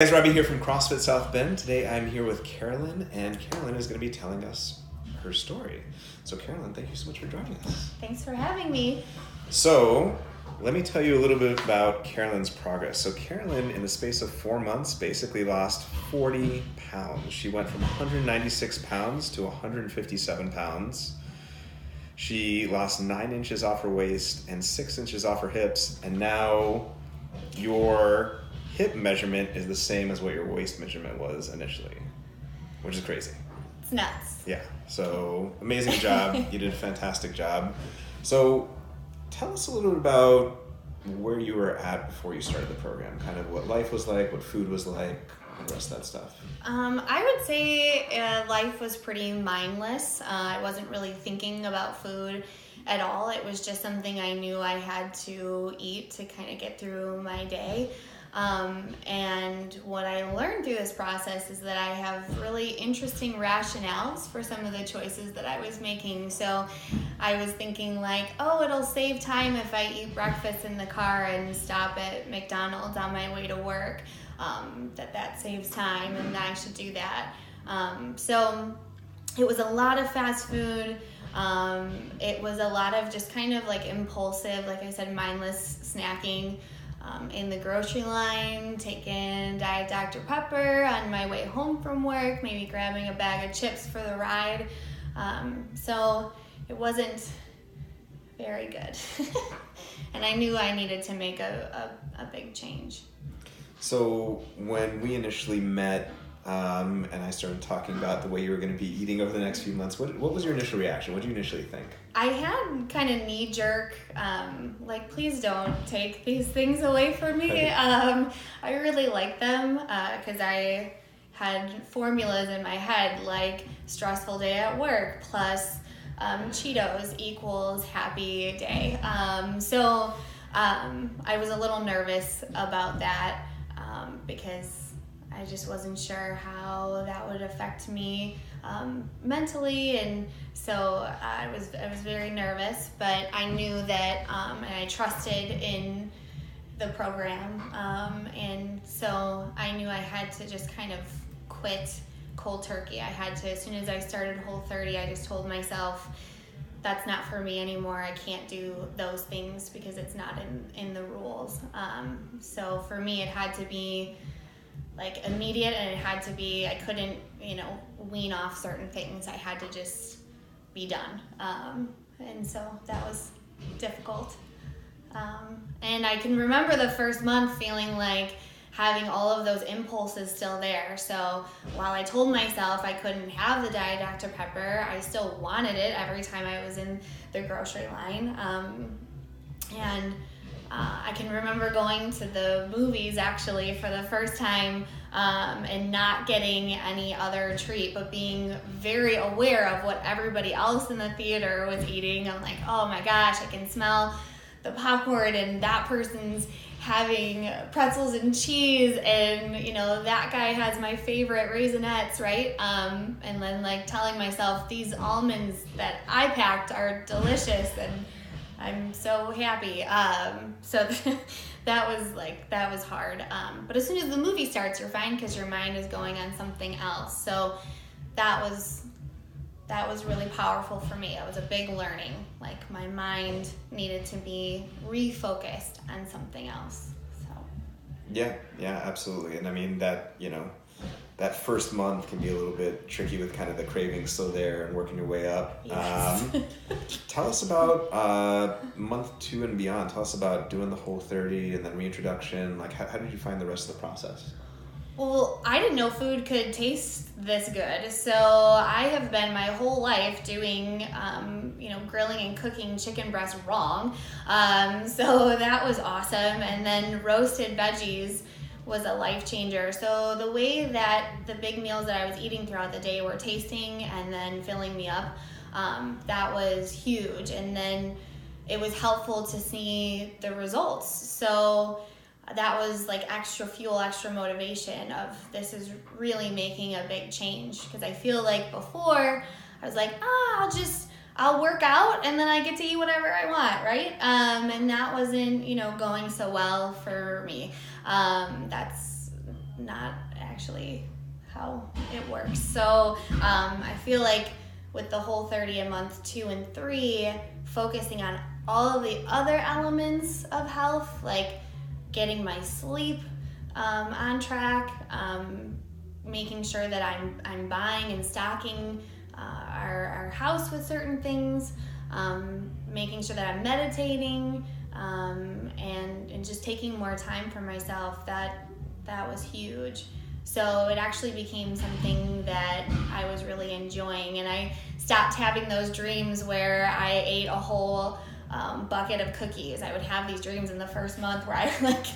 Hey guys, Robby here from CrossFit South Bend. Today I'm here with Carolyn, and Carolyn is going to be telling us her story. So Carolyn, thank you so much for joining us. Thanks for having me. So let me tell you a little bit about Carolyn's progress. So Carolyn, in the space of 4 months, basically lost 40 pounds. She went from 196 pounds to 157 pounds. She lost 9 inches off her waist and 6 inches off her hips, and now your hip measurement is the same as what your waist measurement was initially, which is crazy. It's nuts. Yeah, so amazing job. You did a fantastic job. So tell us a little bit about where you were at before you started the program, kind of what life was like, what food was like, and the rest of that stuff. I would say life was pretty mindless. I wasn't really thinking about food at all. It was just something I knew I had to eat to kind of get through my day. And what I learned through this process is that I have really interesting rationales for some of the choices that I was making. So I was thinking like, oh, it'll save time if I eat breakfast in the car and stop at McDonald's on my way to work. That saves time and I should do that. So it was a lot of fast food. It was a lot of just kind of like impulsive, like I said, mindless snacking. In the grocery line, taking Diet Dr. Pepper on my way home from work, maybe grabbing a bag of chips for the ride. So it wasn't very good. And I knew I needed to make a big change. So when we initially met, and I started talking about the way you were going to be eating over the next few months, what was your initial reaction? What did you initially think? I had kind of knee-jerk, like, please don't take these things away from me. I really like them because I had formulas in my head, like stressful day at work plus Cheetos equals happy day. So I was a little nervous about that because I just wasn't sure how that would affect me mentally, and so I was very nervous. But I knew that, and I trusted in the program, and so I knew I had to just kind of quit cold turkey. I had to, as soon as I started Whole30, I just told myself, that's not for me anymore. I can't do those things because it's not in the rules. So for me, it had to be like immediate, and it had to be, I couldn't, wean off certain things. I had to just be done. And so that was difficult. And I can remember the first month feeling like having all of those impulses still there. So while I told myself I couldn't have the Diet Dr. Pepper, I still wanted it every time I was in the grocery line. I can remember going to the movies actually for the first time and not getting any other treat, but being very aware of what everybody else in the theater was eating. I'm like, oh my gosh, I can smell the popcorn, and that person's having pretzels and cheese, and that guy has my favorite Raisinets, right? And then like telling myself these almonds that I packed are delicious, and I'm so happy. So that was hard. But as soon as the movie starts, you're fine because your mind is going on something else. So that was really powerful for me. It was a big learning. Like my mind needed to be refocused on something else. So. Yeah, absolutely. And I mean that, that first month can be a little bit tricky with kind of the cravings still there and working your way up. Yes. Tell us about month 2 and beyond. Tell us about doing the Whole30 and then reintroduction. Like, how did you find the rest of the process? Well, I didn't know food could taste this good. So I have been my whole life doing, grilling and cooking chicken breast wrong. So that was awesome. And then roasted veggies was a life changer. So the way that the big meals that I was eating throughout the day were tasting and then filling me up, that was huge. And then it was helpful to see the results. So that was like extra fuel, extra motivation of this is really making a big change. Because I feel like before I was like, I'll work out and then I get to eat whatever I want, right? And that wasn't, going so well for me. That's not actually how it works. So I feel like with the Whole30 in month 2 and 3, focusing on all of the other elements of health, like getting my sleep on track, making sure that I'm buying and stocking our house with certain things, making sure that I'm meditating, and just taking more time for myself. That was huge. So it actually became something that I was really enjoying, and I stopped having those dreams where I ate a whole bucket of cookies. I would have these dreams in the first month where I like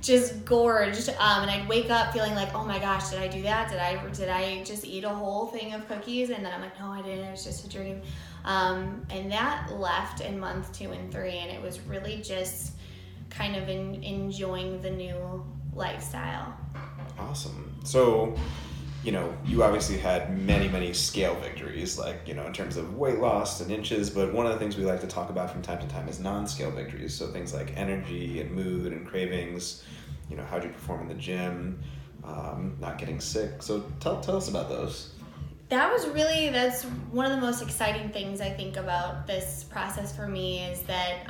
just gorged, and I'd wake up feeling like, oh my gosh, did I do that? Did I just eat a whole thing of cookies? And then I'm like, no, I didn't. It was just a dream. And that left in month 2 and 3, and it was really just kind of enjoying the new lifestyle. Awesome. So, you obviously had many, many scale victories, like, in terms of weight loss and inches, but one of the things we like to talk about from time to time is non-scale victories. So things like energy and mood and cravings, how'd you perform in the gym, not getting sick. So tell us about those. That's one of the most exciting things I think about this process for me is that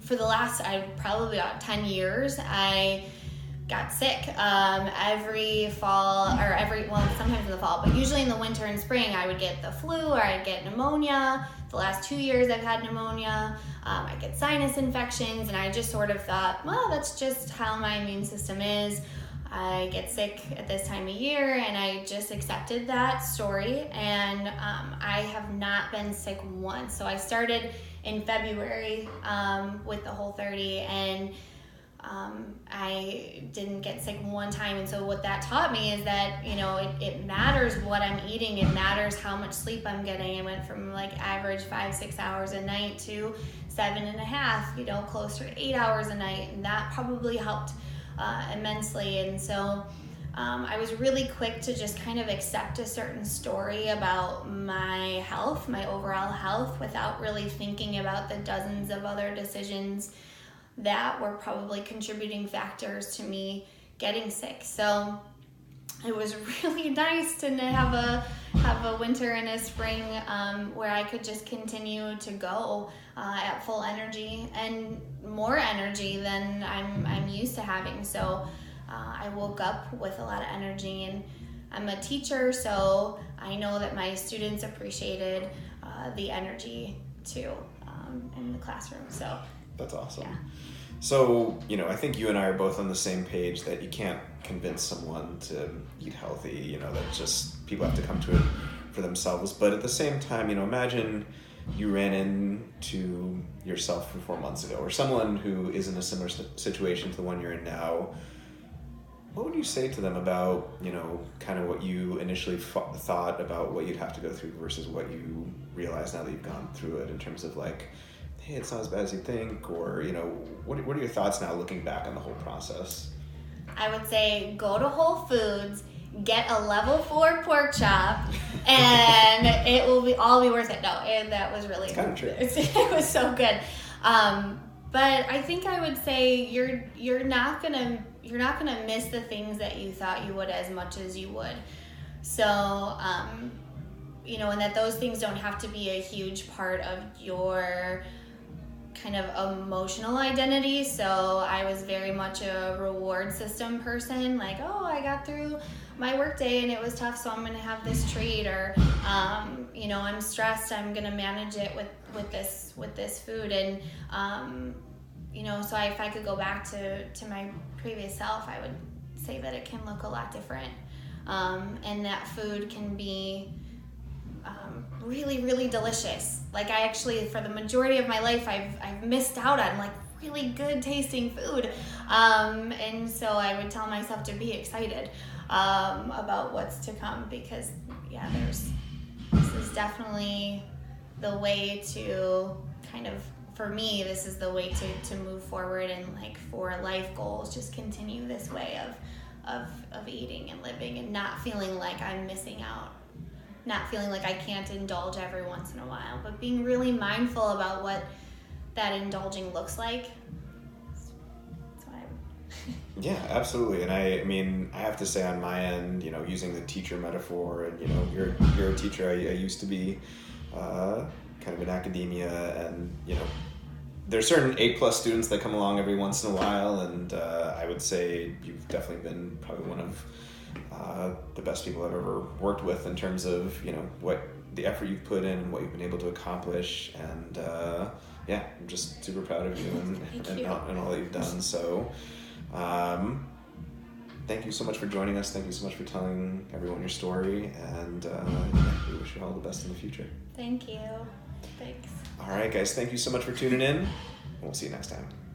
for the last, probably about 10 years, I got sick every fall, sometimes in the fall, but usually in the winter and spring I would get the flu or I'd get pneumonia. The last 2 years I've had pneumonia. I get sinus infections, and I just sort of thought, well, that's just how my immune system is. I get sick at this time of year, and I just accepted that story, and I have not been sick once. So I started in February with the Whole30, and I didn't get sick one time. And so what that taught me is that, it matters what I'm eating. It matters how much sleep I'm getting. I went from like average 5-6 hours a night to 7.5, closer to 8 hours a night. And that probably helped immensely. And so I was really quick to just kind of accept a certain story about my health, my overall health, without really thinking about the dozens of other decisions that were probably contributing factors to me getting sick. So it was really nice to have a winter and a spring where I could just continue to go at full energy and more energy than I'm used to having. So I woke up with a lot of energy, and I'm a teacher, so I know that my students appreciated the energy too in the classroom. So that's awesome. Yeah. So, I think you and I are both on the same page that you can't convince someone to eat healthy, that just people have to come to it for themselves. But at the same time, imagine you ran into yourself from 4 months ago, or someone who is in a similar situation to the one you're in now. What would you say to them about, kind of what you initially thought about what you'd have to go through versus what you realize now that you've gone through it, in terms of like, hey, it's not as bad as you think, or, what are your thoughts now looking back on the whole process? I would say go to Whole Foods, get a level 4 pork chop, and it will all be worth it. No, that was really, it's kind of true. It was so good. But I think I would say you're not gonna miss the things that you thought you would as much as you would. So, and that those things don't have to be a huge part of your kind of emotional identity. So I was very much a reward system person, like, oh, I got through my work day and it was tough, so I'm gonna have this treat, or I'm stressed, I'm gonna manage it with this food. And so if I could go back to my previous self, I would say that it can look a lot different, and that food can be really, really delicious. Like, I actually, for the majority of my life, I've missed out on like really good tasting food, and so I would tell myself to be excited about what's to come, because this is definitely the way to kind of, for me, this is the way to move forward, and like for life goals, just continue this way of eating and living, and not feeling like I'm missing out, not feeling like I can't indulge every once in a while, but being really mindful about what that indulging looks like. That's what I would Yeah, absolutely. And I mean, I have to say on my end, you know, using the teacher metaphor, and you know, you're a teacher. I used to be kind of in academia, and you know, there's certain A+ students that come along every once in a while, and I would say you've definitely been probably one of the best people I've ever worked with in terms of, you know, what the effort you've put in and what you've been able to accomplish. And yeah, I'm just super proud of you and all that you've done. So thank you so much for joining us. Thank you so much for telling everyone your story. And we wish you all the best in the future. Thank you. Thanks. All right, guys. Thank you so much for tuning in. We'll see you next time.